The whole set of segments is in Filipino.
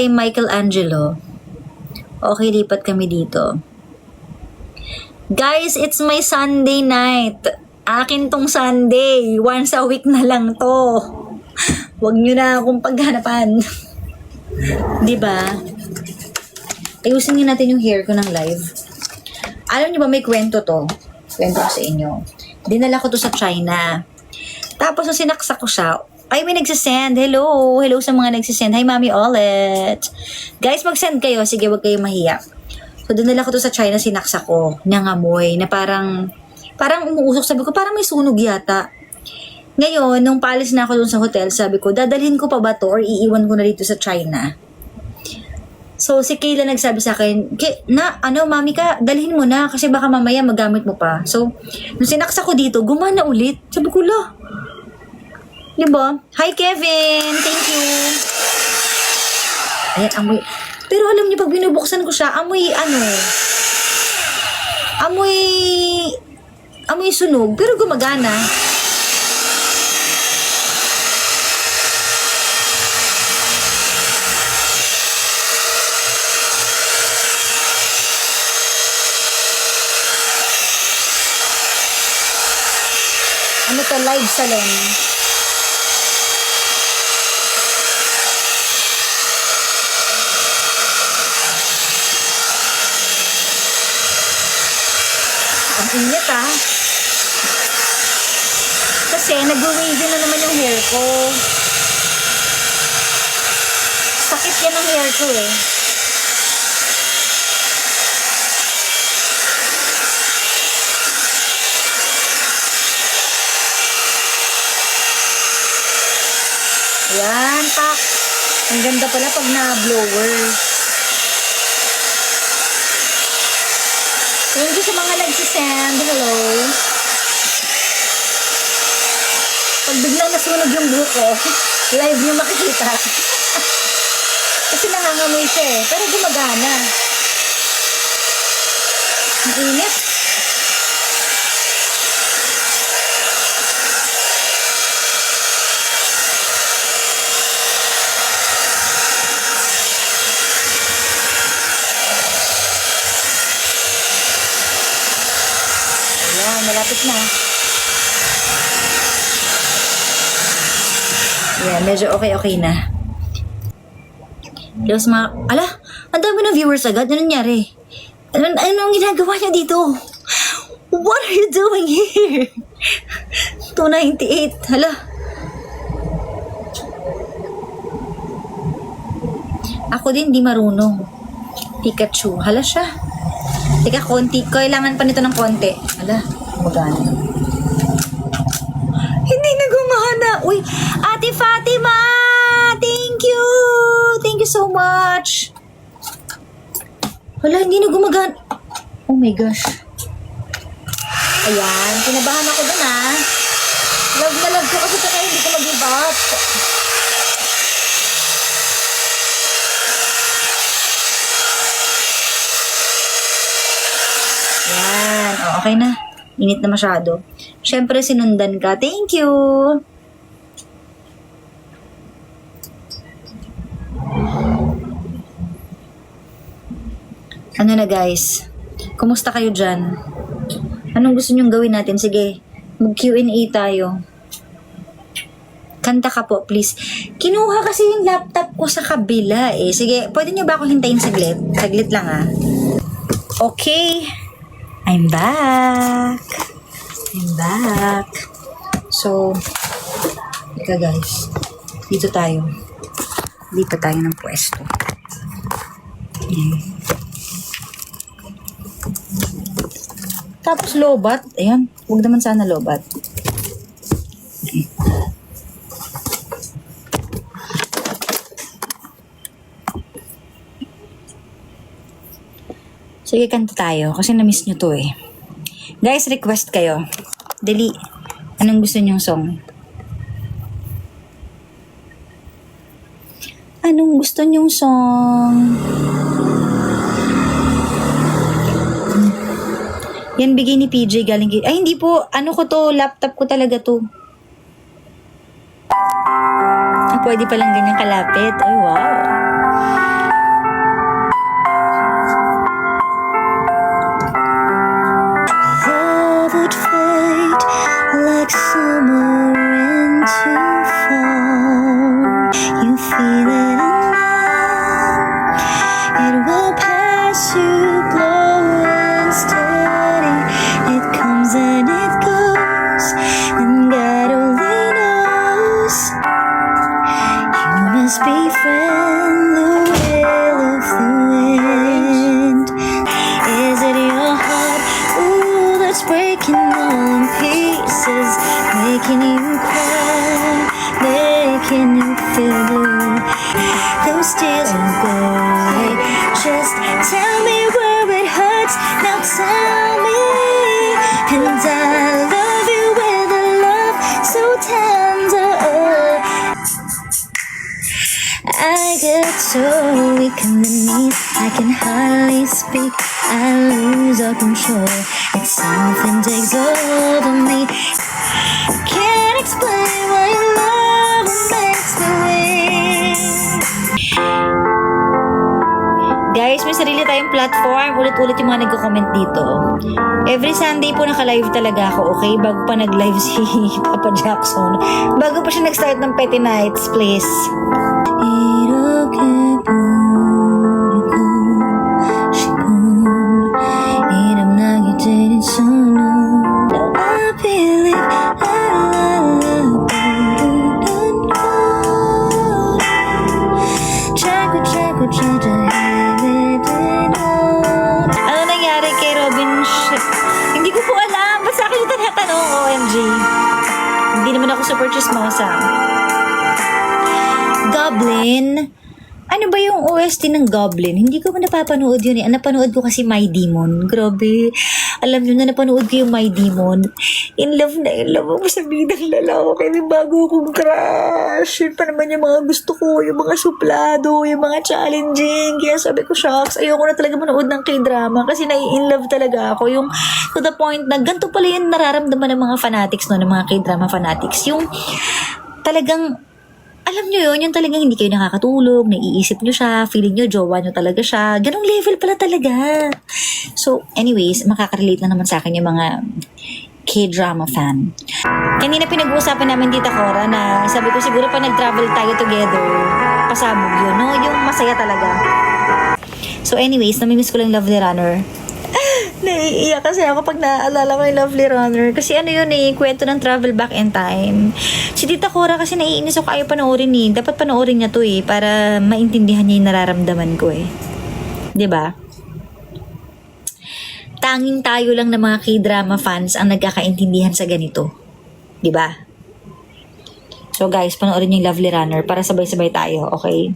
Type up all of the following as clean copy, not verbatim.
kay Michelangelo. Okay, lipat kami dito. Guys, it's my Sunday night. Akin tong Sunday. Once a week na lang to. Huwag nyo na akong paghanapan. Diba? Ayusin nyo natin yung hair ko ng live. Alam nyo ba may kwento to? Kwento ko sa inyo. Dinala ko to sa China. Tapos nung sinaksak ko siya, ay may nagsisend. Hello. Hello sa mga nagsisend. Hi, Mami Olet. Guys, mag-send kayo. Sige, huwag kayong mahiya. So, dinala ko to sa China, sinaksak ko. Nangamoy. Na parang umuusok. Sabi ko, parang may sunog yata. Ngayon, nung paalis na ako dun sa hotel, sabi ko, dadalhin ko pa ba to or iiwan ko na dito sa China? So, si Kayla nagsabi sa akin, Mami ka, dalhin mo na kasi baka mamaya magamit mo pa. So, nung sinaksak ko dito, gumana ulit. Sabi ko, diba? Hi, Kevin! Thank you! Ayan, amoy. Pero alam niyo, pag binubuksan ko siya, amoy sunog, pero gumagana. Ano to, live salon. Ang init Kasi nag-wavy na naman yung hair ko. Sakit yan ang hair ko eh. Ayan, tak. Ang ganda pala pag na-blower. Thank you sa mga nagsisend. Hello. Pag biglang nasunog yung buhok ko, live nyo makikita. Kasi nangangamoy siya eh. Pero gumagana. Ang init. Malapit na. Yeah, medyo okay na. Diyos ala, ang dami ng viewers agad. Ano nangyari? Anong ginagawa niyo dito? What are you doing here? 298. Hala. Ako din di marunong. Pikachu. Hala siya. Teka, konti. Kailangan pa nito ng konti. Hala. Magana. Hindi na gumana. Uy, Ate Fatima! Thank you! Thank you so much. Wala, hindi na gumagana. Oh my gosh. Ayan, kinabahan ako dun Love na love ko kasi saka hindi ko mag-give up. Ayan, okay na. Init na masyado. Siyempre, sinundan ka. Thank you! Ano na guys? Kumusta kayo dyan? Anong gusto nyong gawin natin? Sige, mag-Q&A tayo. Kanta ka po, please. Kinuha kasi yung laptop ko sa kabila eh. Sige, pwede nyo ba ako hintayin saglit? Saglit lang Okay. I'm back. So, ika guys. Dito tayo. Dito tayo ng pwesto. Tapos lobat. Ayan. Huwag naman sana lobat. Sige, kanta tayo. Kasi na-miss nyo to eh. Guys, request kayo. Dali. Anong gusto nyong song? Anong gusto nyong song? Yan, bigay ni PJ galing kay... Ay, hindi po. Ano ko to? Laptop ko talaga to. Pwede palang ganyan kalapit. Ay, wow. I get so weak underneath, I can hardly speak, I lose all control. It's something takes over me. Can't explain why your love makes me weak. Guys, may sarili tayong platform. Ulit-ulit yung mga nagko-comment dito. Every Sunday po naka-live talaga ako, okay? Bago pa nag-live si Papa Jackson. Bago pa siya nag-start ng Petty Nights, please. Ano nangyari kay Robin? Hindi ko po alam. Ba't sa akin yung tinatanong? OMG. Hindi naman ako super chismosa. Goblin? Ano ba yung OST ng Goblin? Hindi ko pa napapanood yun eh. Ang napanood ko kasi My Demon. Grabe. Alam nyo na napanood ko yung My Demon. In love na in love ako sa bidang lalaki. May bago akong crush. Yun pa naman yung mga gusto ko. Yung mga suplado. Yung mga challenging. Kaya sabi ko, shucks, ayoko na talaga manood ng K-drama. Kasi nai-in love talaga ako. Yung to the point na ganito pala yung nararamdaman ng mga fanatics no, ng mga K-drama fanatics. Yung talagang alam nyo yun, yung talagang hindi kayo nakakatulog, naiisip nyo siya, feeling nyo, jowa nyo talaga siya. Ganong level pala talaga. So, anyways, makaka-relate lang naman sa akin yung mga K-drama fan. Kanina pinag-uusapan namin Tita Cora na sabi ko siguro pa nag-travel tayo together, pasabog yun, no? Yung masaya talaga. So, anyways, namimiss ko lang Lovely Runner. Naiiyak kasi ako pag naaalala ko yung Lovely Runner. Kasi ano yun eh, kwento ng travel back in time. Si Tita Cora kasi naiinis ako ayaw panoorin eh. Dapat panoorin niya to eh, para maintindihan niya yung nararamdaman ko eh. 'Di ba? Tanging tayo lang ng mga K-drama fans ang nagkakaintindihan sa ganito. 'Di ba? So guys, panoorin niyo yung Lovely Runner para sabay-sabay tayo, okay?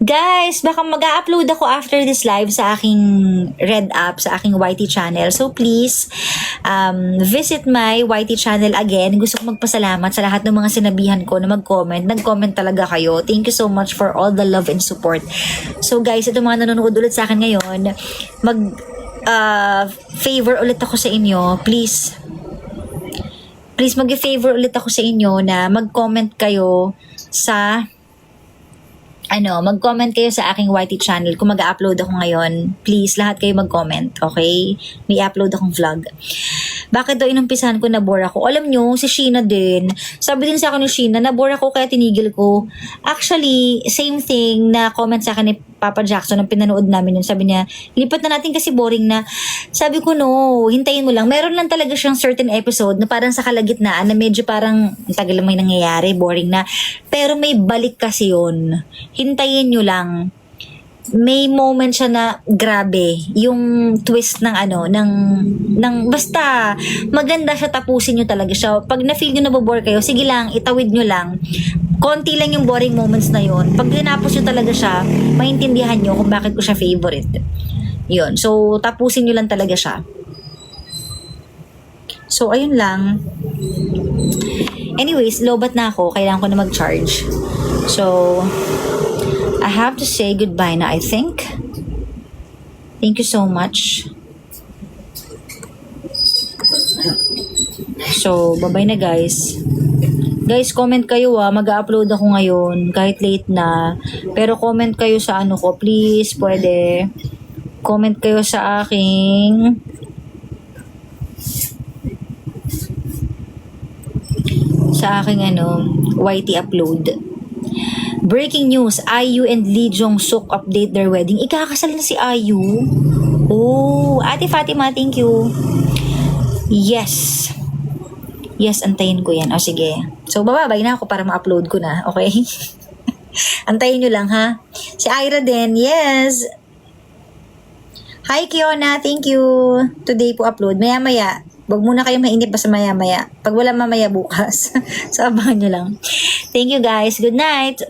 Guys, baka mag-upload ako after this live sa aking Red app, sa aking YT channel. So please, visit my YT channel again. Gusto ko magpasalamat sa lahat ng mga sinabihan ko na mag-comment. Nag-comment talaga kayo. Thank you so much for all the love and support. So guys, ito mga nanonood ulit sa akin ngayon, favor ulit ako sa inyo. Please mag-favor ulit ako sa inyo na mag-comment kayo sa mag-comment kayo sa aking YT channel kung mag-upload ako ngayon. Please, lahat kayo mag-comment, okay? May upload akong vlog. Bakit daw inumpisahan ko na-bore ako? Alam nyo, si Sheena din. Sabi din sa akin ni Sheena, na-bore ako kaya tinigil ko. Actually, same thing na comment sa akin ni Papa Jackson nang pinanood namin yun. Sabi niya, lipat na natin kasi boring na. Sabi ko, no, hintayin mo lang. Meron lang talaga siyang certain episode na parang sa kalagitnaan na medyo parang ang tagal lang may nangyayari, boring na. Pero may balik kasi yun. Hintayin nyo lang. May moment siya na grabe, yung twist ng basta maganda siya, tapusin nyo talaga siya. Pag na-feel nyo nabobore kayo, sige lang, itawid nyo lang. Konti lang yung boring moments na yun. Pag tinapos nyo talaga siya, maintindihan nyo kung bakit ko siya favorite. Yun. So, tapusin nyo lang talaga siya. So, ayun lang. Anyways, lobat na ako. Kailangan ko na mag-charge. So, I have to say goodbye na, I think. Thank you so much. So, bye-bye na guys. Guys, comment kayo mag-upload ako ngayon kahit late na. Pero comment kayo sa ko, please, pwede. Comment kayo sa aking YT upload. Breaking news, IU and Lee Jong-suk update their wedding. Ikakasal na si IU. Oh, Ate Fatima, thank you. Yes. Yes, antayin ko yan. O sige. So, bababay na ako para ma-upload ko na. Okay? Antayin nyo lang, ha? Si Ira din, yes. Hi, Kiona. Thank you. Today po upload. Maya-maya. Huwag muna kayo mainip basta maya-maya. Pag wala mamaya bukas. So, abangan nyo lang. Thank you, guys. Good night.